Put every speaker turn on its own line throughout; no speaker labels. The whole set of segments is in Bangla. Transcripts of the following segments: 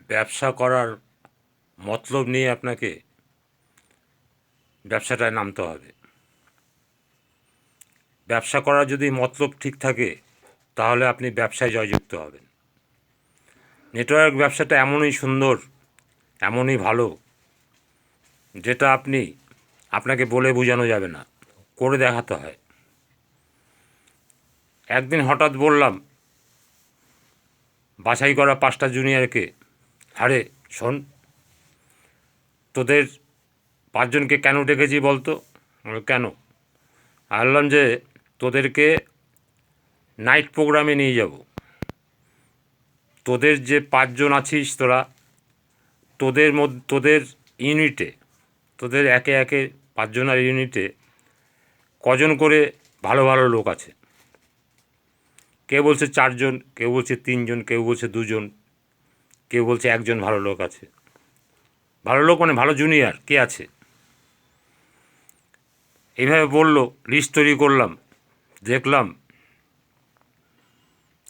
ব্যবসা করার মতলব নিয়ে আপনাকে ব্যবসাটায় নামতে হবে। ব্যবসা করার যদি মতলব ঠিক থাকে তাহলে আপনি ব্যবসায় জয়যুক্ত হবেন। নেটওয়ার্ক ব্যবসাটা এমনই সুন্দর, এমনই ভালো, যেটা আপনাকে বলে বোঝানো যাবে না, করে দেখাতে হয়। একদিন হঠাৎ বললাম বাছাই করা 5টা জুনিয়রকে, আরে শোন, তোদের 5জনকে কেন ডেকেছি বলতো? কেন? বললাম যে তোদেরকে নাইট প্রোগ্রামে নিয়ে যাব। তোদের যে 5জন আছিস তোরা, তোদের ইউনিটে, তোদের একে একে 5জনের ইউনিটে কজন করে ভালো ভালো লোক আছে? কেউ বলছে 4জন, কেউ বলছে 3জন, কেউ বলছে 2জন, কেউ বলছে 1জন ভালো লোক আছে। ভালো লোক মানে ভালো জুনিয়র কে আছে? এইভাবে বললো, লিস্ট তৈরি করলাম, দেখলাম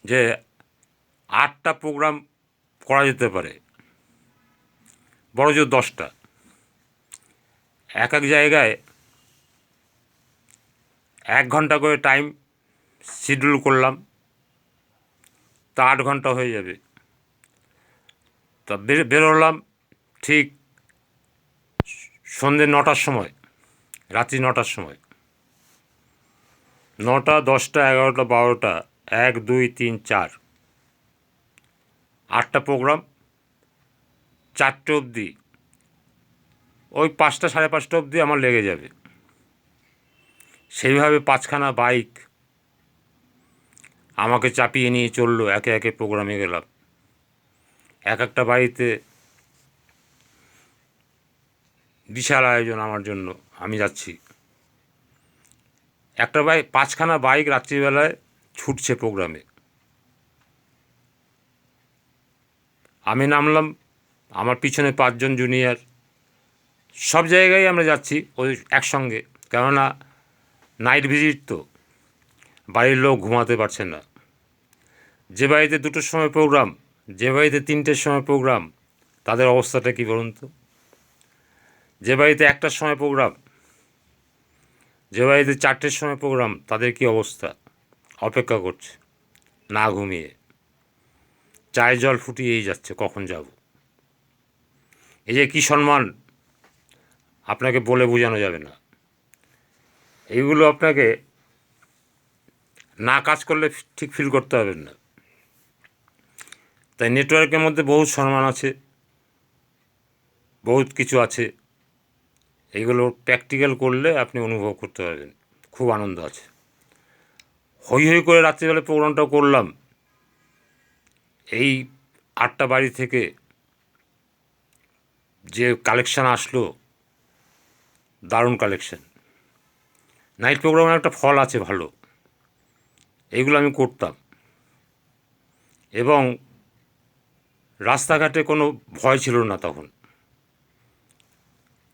যে 8টা প্রোগ্রাম করা যেতে পারে, বড় জোর 10টা। এক এক জায়গায় 1 ঘন্টা করে টাইম শিডিউল করলাম, তা 8 ঘন্টা হয়ে যাবে। তা বেরোলাম ঠিক সন্ধ্যে 9টার সময়, রাত্রি 9টার সময়। 9টা, 10টা, 11টা, 12টা, 1, 2, 3, 4, 8টা প্রোগ্রাম, 4টে অবধি, ওই 5টা, সাড়ে 5টা অবধি আমার লেগে যাবে। সেইভাবে 5খানা বাইক আমাকে চাপিয়ে নিয়ে চললো, একে একে প্রোগ্রামে গেলাম। এক একটা বাড়িতে বিশাল আয়োজন আমার জন্য, আমি যাচ্ছি। 5খানা বাইক রাত্রিবেলায় ছুটছে প্রোগ্রামে। আমি নামলাম, আমার পিছনে 5জন জুনিয়র। সব জায়গায় আমরা যাচ্ছি ওই একসঙ্গে, কেননা নাইট ভিজিট তো, বাড়ির লোক ঘুমাতে পারছে না। যে বাড়িতে 2টোর সময় প্রোগ্রাম, যে বাড়িতে 3টের সময় প্রোগ্রাম, তাদের অবস্থাটা কী বলুন তো? যে বাড়িতে 1টার সময় প্রোগ্রাম, যে বাড়িতে 4টের সময় প্রোগ্রাম, তাদের কী অবস্থা? অপেক্ষা করছে না ঘুমিয়ে, চায়ের জল ফুটিয়েই যাচ্ছে কখন যাব। এই যে কী সম্মান, আপনাকে বলে বোঝানো যাবে না। এইগুলো আপনাকে না কাজ করলে ঠিক ফিল করতে পারবেন না। তাই নেটওয়ার্কের মধ্যে বহুত সম্মান আছে, বহুত কিছু আছে। এইগুলো প্র্যাকটিক্যাল করলে আপনি অনুভব করতে পারবেন, খুব আনন্দ আছে। হই হই করে রাত্রিবেলা প্রোগ্রামটা করলাম। এই 8টা বাড়ি থেকে যে কালেকশান আসলো, দারুণ কালেকশান। নাইট প্রোগ্রামের একটা ফল আছে ভালো, এইগুলো আমি করতাম। এবং রাস্তাঘাটে কোনো ভয় ছিল না তখন।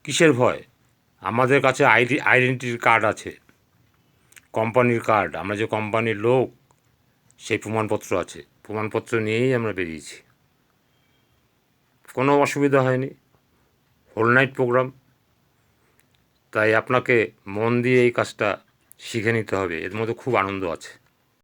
কিসের ভয়? আমাদের কাছে আইডেন্টিটি কার্ড আছে, কোম্পানির কার্ড, আমরা যে কোম্পানির লোক সেই প্রমাণপত্র আছে। প্রমাণপত্র নিয়েই আমরা বেরিয়েছি, কোনো অসুবিধা হয়নি। Whole night programme. তাই আপনাকে মন দিয়ে এই কাজটা শিখে নিতে হবে, এর মধ্যে খুব আনন্দ আছে।